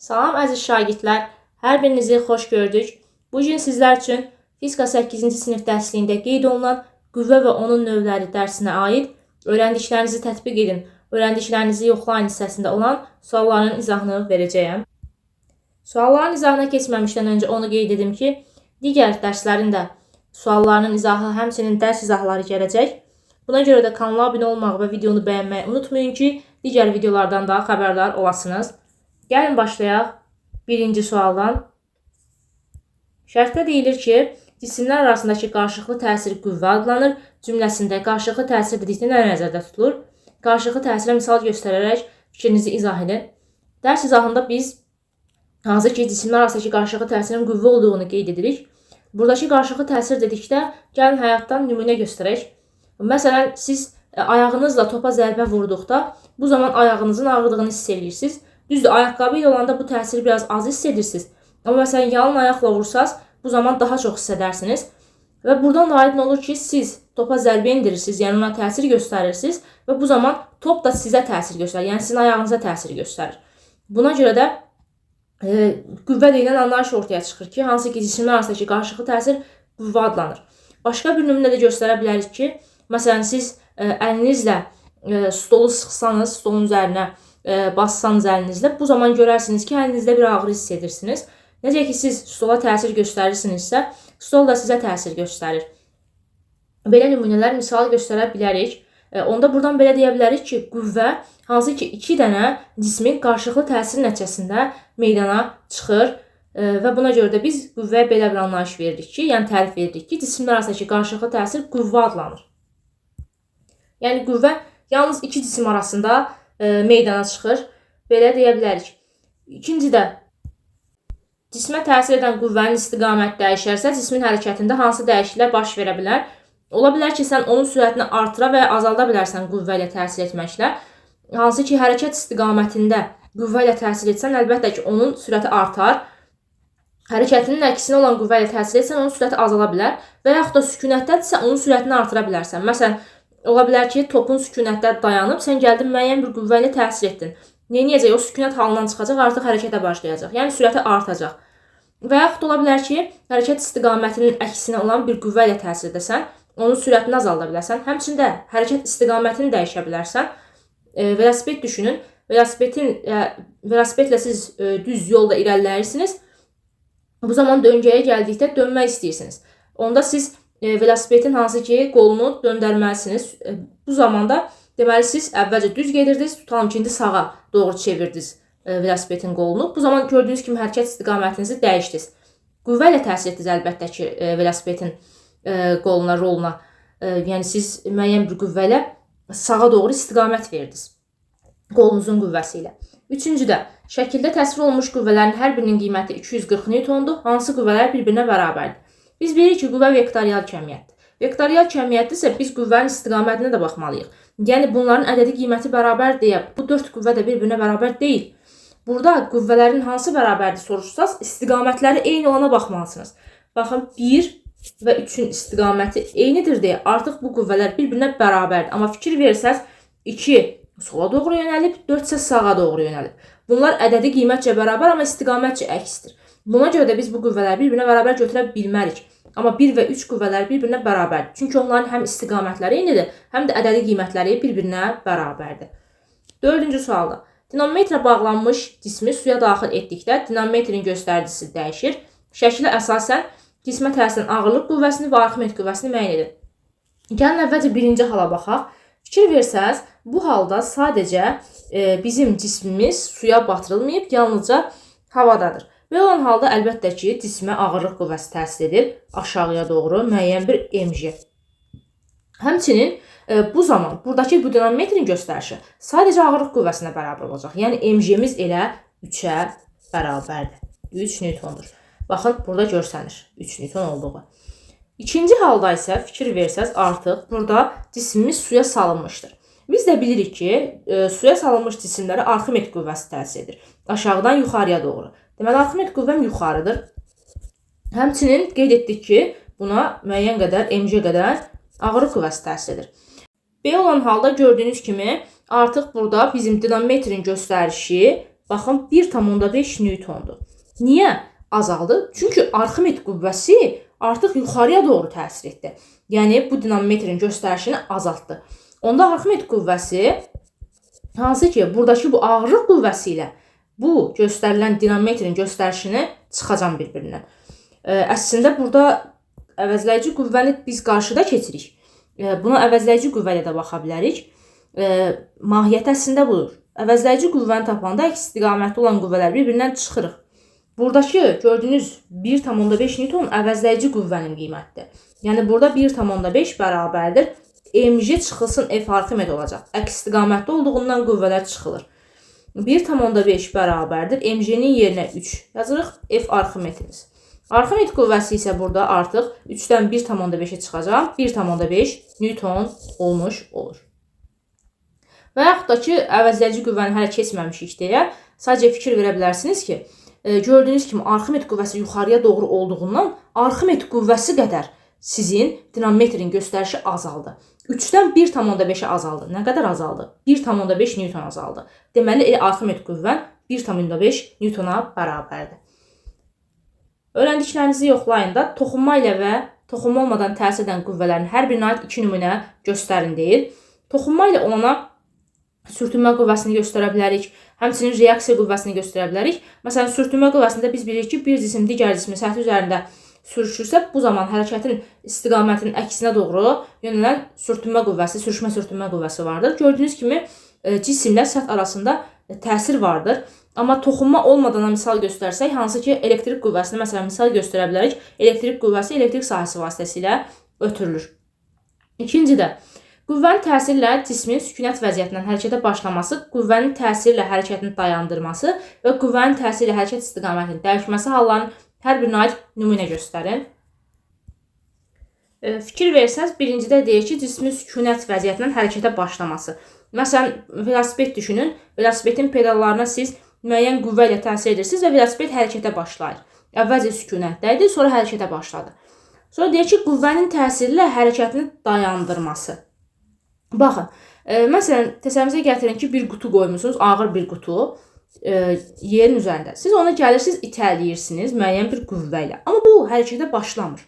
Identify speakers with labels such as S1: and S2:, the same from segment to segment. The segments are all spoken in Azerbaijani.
S1: Salam əziz şagirdlər, hər birinizi xoş gördük. Bugün sizlər üçün fizika 8-ci sinif dərsliyində qeyd olunan qüvvə və onun növləri dərsinə aid öyrəndiklərinizi tətbiq edin, öyrəndiklərinizi yoxlayın hissəsində olan sualların izahını verəcəyəm. Sualların izahına keçməmişdən öncə onu qeyd edim ki, digər dərslərin də suallarının izahı, həmçinin dərs izahları gələcək. Buna görə də kanala abunə olmağı və videonu bəyənməyi unutmayın ki, digər videolardan da xəbərdar olasınız. Gəlin başlayaq birinci sualdan. Şərtdə deyilir ki, cisimlər arasındakı qarşılıqlı təsir qüvvə adlanır. Cümləsində qarşılıqlı təsir dedikdə nə nəzərdə tutulur? Qarşılıqlı təsirə misal göstərərək fikrinizi izah edin. Dərs izahında biz hansı ki, cisimlər arasındakı qarşılıqlı təsirin qüvvə olduğunu qeyd edirik. Buradakı qarşılıqlı təsir dedikdə gəlin həyatdan nümunə göstərək. Məsələn, siz ayağınızla topa zərbə vurduqda bu zaman ayağınızın ağrıdığını hiss edirsiniz. Düzdür, ayaqqabı ilə olanda bu təsiri biraz az hiss edirsiniz. Amma məsələn, yalın ayaqla vursaz, bu zaman daha çox hiss edərsiniz. Və buradan da aydın olur ki, siz topa zərbə indirirsiniz, yəni ona təsir göstərirsiniz və bu zaman top da sizə təsir göstərir, yəni sizin ayağınıza təsir göstərir. Buna görə də qüvvə deyilən anlayış ortaya çıxır ki, hansı ki, cisimlər arasındakı qarşılıqlı təsir qüvvə adlanır. Başqa bir nümunə də göstərə bilərik ki, məsələn, siz əlinizlə stolu sıxsanız, stolun üzərinə bassanız əlinizlə, bu zaman görərsiniz ki, əlinizdə bir ağrı hiss edirsiniz. Necə ki, siz stola təsir göstərirsinizsə, stol da sizə təsir göstərir. Belə nümunələr misal göstərə bilərik. Onda buradan belə deyə bilərik ki, qüvvə hansı ki, iki dənə cismin qarşılıqlı təsir nəticəsində meydana çıxır və buna görə də biz qüvvəyə belə bir anlayış veririk ki, yəni tərif veririk ki, cisimlər arasındakı qarşılıqlı təsir qüvvə adlanır. Yəni qüvvə yalnız iki cisim arasında meydana çıxır. Belə deyə bilərik. İkincidə, cismə təsir edən qüvvənin istiqaməti dəyişərsə, cismin hərəkətində hansı dəyişikliklər baş verə bilər? Ola bilər ki, sən onun sürətini artıra və ya azalda bilərsən qüvvə ilə təsir etməklə. Hansı ki, hərəkət istiqamətində qüvvə ilə təsir etsən, əlbəttə ki, onun sürəti artar. Hərəkətinin əksinə olan qüvvə ilə təsir etsən, onun sürəti azala bilər və yaxud da sükunətdədirsə, onun sürətini artıra bilərsən. Məsələn, ola bilər ki, topun sükunətdə dayanıb, sən gəldin müəyyən bir qüvvə ilə təsir etdin. Neyniyəcək? O sükunət halından çıxacaq, artıq hərəkətə başlayacaq. Yəni, sürəti artacaq. Və yaxud ola bilər ki, hərəkət istiqamətinin əksinə olan bir qüvvə ilə təsir edəsən, onun sürətini azalda bilərsən. Həmçində hərəkət istiqamətini dəyişə bilərsən. Velosiped düşünün. Velosipedlə siz düz yolda irəliləyirsiniz. Bu zaman döngəyə gəldikdə dönmək istəyirsiniz. Onda siz velosipedin hansı ki, qolunu döndərməlisiniz. Bu zamanda deməli, siz əvvəlcə düz gedirdiniz, tutalım ki, indi sağa doğru çevirdiniz velosipedin qolunu. Bu zaman gördüyünüz kimi hərəkət istiqamətinizi dəyişdiniz. Qüvvə ilə təsir etdiniz əlbəttə ki, velosipedin qoluna, roluna. Yəni, siz müəyyən bir qüvvə ilə sağa doğru istiqamət verdiniz. Qolunuzun qüvvəsi ilə. Üçüncüdə, şəkildə təsvir olunmuş qüvvələrin hər birinin qiyməti 240 Newtondur. Hansı qüvvələr bir-birinə bərabərdir? Biz bilirik ki, qüvvə vektorial kəmiyyətdir. Vektorial kəmiyyətdirsə, biz qüvvənin istiqamətinə də baxmalıyıq. Yəni, bunların ədədi qiyməti bərabər deyə, bu 4 qüvvə də bir-birinə bərabər deyil. Burada qüvvələrin hansı bərabərdir soruşsaz, istiqamətləri eyni olana baxmalısınız. Baxın, 1 və 3-ün istiqaməti eynidir deyə, artıq bu qüvvələr bir-birinə bərabərdir. Amma fikir versəz, 2 sola doğru yönəlib, 4 isə sağa doğru yönəlib. Bunlar ədədi qiymətcə bərabər, amma istiqamətcə əksdir. Buna görə də biz bu qüvvələri bir-birinə bərabər götürə bilmərik. Amma 1 və 3 qüvvələri bir-birinə bərabərdir. Çünki onların həm istiqamətləri eynidir, həm də ədədi qiymətləri bir-birinə bərabərdir. Dördüncü sualda. Dinamometrə bağlanmış cismi suya daxil etdikdə dinamometrin göstəricisi dəyişir. Şəkilə əsasən cismə təsir edən ağırlıq qüvvəsini və Arximet qüvvəsini müəyyən edin. Gəlin əvvəlcə birinci hala baxaq. Fikir versəz, bu halda sadəcə bizim cismimiz suya batırılmayıb, yalnızca havadadır. Belə olan halda əlbəttə ki, cismə ağırlıq qüvvəsi təsir edib aşağıya doğru müəyyən bir mg. Həmçinin bu zaman buradakı bu dinamometrin göstərişi sadəcə ağırlıq qüvvəsinə bərabər olacaq. Yəni mg-miz elə 3-ə bərabərdir. 3 Newtondur. Baxın, burada görsənir 3 Newton olduğu. İkinci halda isə fikir versəz, artıq burada cismimiz suya salınmışdır. Biz də bilirik ki, suya salınmış cisimlərə Arximet qüvvəsi təsir edir. Aşağıdan yuxarıya doğru. Deməli, Arximet qüvvəm yuxarıdır. Həmçinin qeyd etdik ki, buna müəyyən qədər, mg qədər ağırlıq qüvvəsi təsir edir. Belə olan halda gördüyünüz kimi, artıq burada bizim dinamometrin göstərişi baxın 1,5 Newtondur. Niyə azaldı? Çünki Arximed qüvvəsi artıq yuxarıya doğru təsir etdi. Yəni bu dinamometrin göstərişini azaltdı. Onda Arximed qüvvəsi hansı ki buradakı bu ağırlıq qüvvəsi ilə bu göstərilən dinamometrin göstərişini çıxacam bir-birindən. Əslində burada əvəzləyici qüvvəni biz qarşıda keçirik. Buna əvəzləyici qüvvə ilə də baxa bilərik. Mahiyyəti əslində budur. Əvəzləyici qüvvəni tapanda əks istiqamətli olan qüvvələr bir-birindən çıxırıq. Buradakı gördüyünüz 1,5 Newton əvəzləyici qüvvənin qiymətidir. Yəni burada 1,5 bərabərdir. mg çıxılsın F Arximed olacaq. Əks istiqamətli olduğundan qüvvələr çıxılır. 1,5 bərabərdir. mg'nin yerinə 3 yazırıq. F Arximedimiz. Arximed qüvvəsi isə burada artıq 3-dən 1,5'e çıxacaq. 1,5 Newton olmuş olur. Və yaxud da ki, əvəzləyici qüvvəni hələ keçməmişik deyə sadəcə fikir verə bilərsiniz ki, gördüyünüz kimi Arximed qüvvəsi yuxarıya doğru olduğundan Arximed qüvvəsi qədər sizin dinamometrin göstərişi azaldı. 3-dən 1,5'e azaldı. Nə qədər azaldı? 1,5 Newton azaldı. Deməli, Arximed qüvvən 1,5 Newtona bərabərdir. Öyrəndiklərinizi yoxlayın da, toxunma ilə və toxunma olmadan təsir edən qüvvələrin hər birinə aid 2 nümunə göstərin deyir. Toxunma ilə olana sürtünmə qüvvəsini göstərə bilərik. Həmçinin reaksiya qüvvəsini göstərə bilərik. Məsələn, sürtünmə qüvvəsində biz bilirik ki, bir cisim digər cismin səthi üzərində sürüşürsə, bu zaman hərəkətin istiqamətinin əksinə doğru yönələn sürtünmə qüvvəsi, sürüşmə qüvvəsi vardır. Gördüyünüz kimi cisimlə səth arasında təsir vardır. Amma toxunma olmadan misal göstərsək, hansı ki elektrik qüvvəsini məsələn misal göstərə bilərik. Elektrik qüvvəsi elektrik sahəsi vasitəsilə ötürülür. İkincidə, qüvvənin təsirlə cismin sükunət vəziyyətindən hərəkətə başlaması, qüvvənin təsirlə hərəkətini dayandırması və qüvvənin təsirlə hərəkət istiqamətinin dəyişməsi hallarının hər birinə aid nümunə göstərin. Fikir versəniz, birincidə deyir ki, cismin sükunət vəziyyətindən hərəkətə başlaması. Məsələn, velosiped düşünün. Velosipedin pedallarına siz müəyyən qüvvə ilə təsir edirsiniz və velosiped hərəkətə başlayır. Əvvəlcə sükunətdə idi, sonra hərəkətə başladı. Sonra deyir ki, qüvvənin təsirlə hərəkətini dayandırması. Baxın, məsələn, təsəvvürünüzə gətirin ki, bir qutu qoymusunuz, ağır bir qutu yerin üzərində. Siz ona gəlirsiniz, itəliyirsiniz müəyyən bir qüvvə ilə. Amma bu hərəkətə başlamır.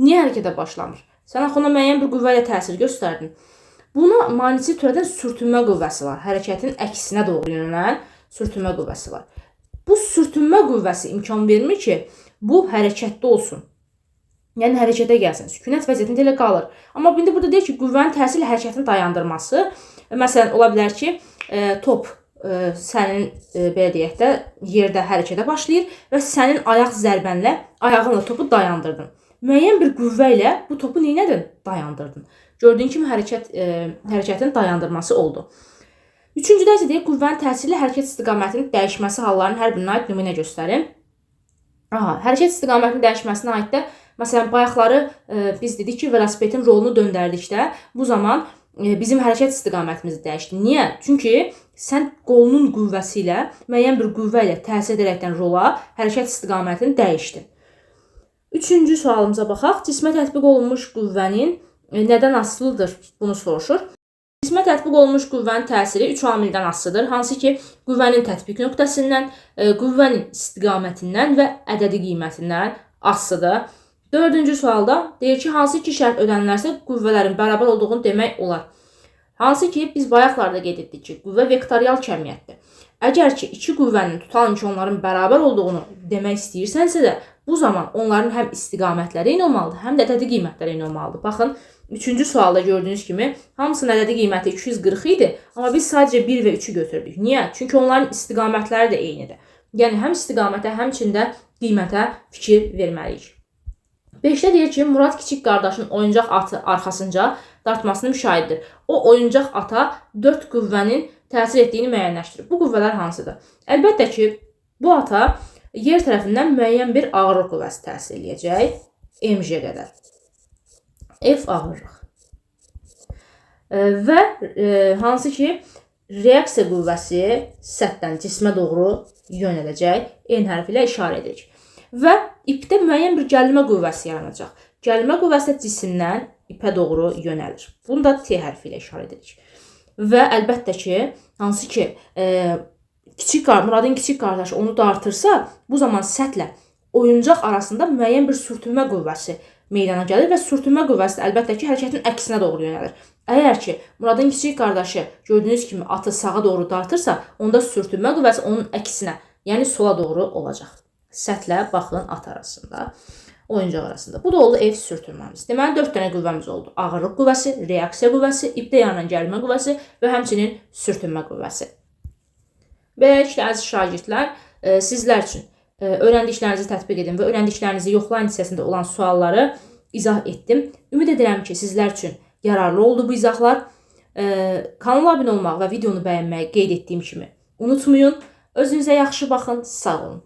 S1: Niyə hərəkətə başlamır? Sən axı ona müəyyən bir qüvvə ilə təsir göstərdin. Buna maneçi törədən sürtünmə qüvvəsi var. Hərəkətin əksinə doğru yönələn sürtünmə qüvvəsi var. Bu sürtünmə qüvvəsi imkan vermir ki, bu hərəkətdə olsun. Yəni hərəkətə gəlsin. Sükunət vəziyyətində elə qalır. Amma indi burada deyir ki, qüvvənin təsirlə hərəkətini dayandırması. Məsələn, ola bilər ki, top sənin belə deyək də yerdə hərəkətə başlayır və sənin ayaq zərbənlə ayağınla topu dayandırdın. Müəyyən bir qüvvə ilə bu topu neynədin? Dayandırdın. Gördüyün kimi hərəkətin dayandırması oldu. Üçüncüdə isə deyək, qüvvənin təsirlə hərəkət istiqamətinin dəyişməsi hallarının hər birinə aid nümunə göstərin. Hərəkət istiqamətinin dəyişməsinə aid də, məsələn, bayaqları biz dedik ki, velosipedin rolunu döndərdikdə bu zaman bizim hərəkət istiqamətimiz dəyişdi. Niyə? Çünki sən qolunun qüvvəsi ilə, müəyyən bir qüvvə ilə təsir edərəkdən rola hərəkət istiqamətini dəyişdi. Üçüncü sualımıza baxaq. Cismə tətbiq olunmuş qüvvənin nədən asılıdır? Bunu soruşur. Cismə tətbiq olunmuş qüvvənin təsiri 3 amildən asılıdır. Hansı ki, qüvvənin tətbiq nöqtəsindən, qüvvənin istiqamətindən və ədədi qiymətindən asılıdır. Dördüncü sualda deyir ki, hansı ki şərt ödənilərsə qüvvələrin bərabər olduğunu demək olar. Hansı ki, biz bayaqlarda qeyd etdik ki, qüvvə vektorial kəmiyyətdir. Əgər ki, iki qüvvənin tutalım ki, onların bərabər olduğunu demək istəyirsənsə də, bu zaman onların həm istiqamətləri eyni olmalıdır, həm də ədədi qiymətləri eyni olmalıdır. Baxın, üçüncü sualda gördüyünüz kimi, hamısının ədədi qiyməti 240 idi, amma biz sadəcə 1 və 3'ü götürdük. Niyə? Çünki onların istiqamətləri də eynidir. Yəni, həm istiqamətə, həmçində qiymətə fikir verməliyik. 5-də deyir ki, Murad kiçik qardaşın oyuncaq atı arxasınca dartmasını müşahididir. O oyuncaq ata 4 qüvvənin təsir etdiyini müəyyənləşdirir. Bu qüvvələr hansıdır? Əlbəttə ki, bu ata yer tərəfindən müəyyən bir ağırlıq qüvvəsi təsir edəcək. mg qədər. F ağırlıq. Və hansı ki, reaksiya qüvvəsi səthdən cismə doğru yönələcək. N hərfi ilə işarə edirik. Və ipdə müəyyən bir gəlimə qüvvəsi yaranacaq. Gəlimə qüvvəsi cisimdən ipə doğru yönəlir. Bunu da T hərfi ilə işarə edirik. Və əlbəttə ki, hansı ki, Muradın kiçik qardaşı onu dartırsa, bu zaman səthlə oyuncaq arasında müəyyən bir sürtünmə qüvvəsi meydana gəlir və sürtünmə qüvvəsi əlbəttə ki, hərəkətin əksinə doğru yönəlir. Əgər ki, Muradın kiçik qardaşı gördüyünüz kimi atı sağa doğru dartırsa, onda sürtünmə qüvvəsi onun əksinə, yəni sola doğru olacaq. Səthlə baxın at arasında, oyuncaq arasında. Bu da oldu F sürtünməmiz. Deməli 4 dənə qüvvəmiz oldu. Ağırlıq qüvvəsi, reaksiya qüvvəsi, ipdə yanılan gərilmə qüvvəsi və həmçinin sürtünmə qüvvəsi. Beləliklə, əziz şagirdlər, sizlər üçün öyrəndiklərinizi tətbiq edin və öyrəndiklərinizi yoxlayın hissəsində olan sualları izah etdim. Ümid edirəm ki, sizlər üçün yararlı oldu bu izahlar. Kanala abunə olmaq və videonu bəyənməyi qeyd etdiyim kimi unutmayın. Özünüzə yaxşı baxın, sağ olun.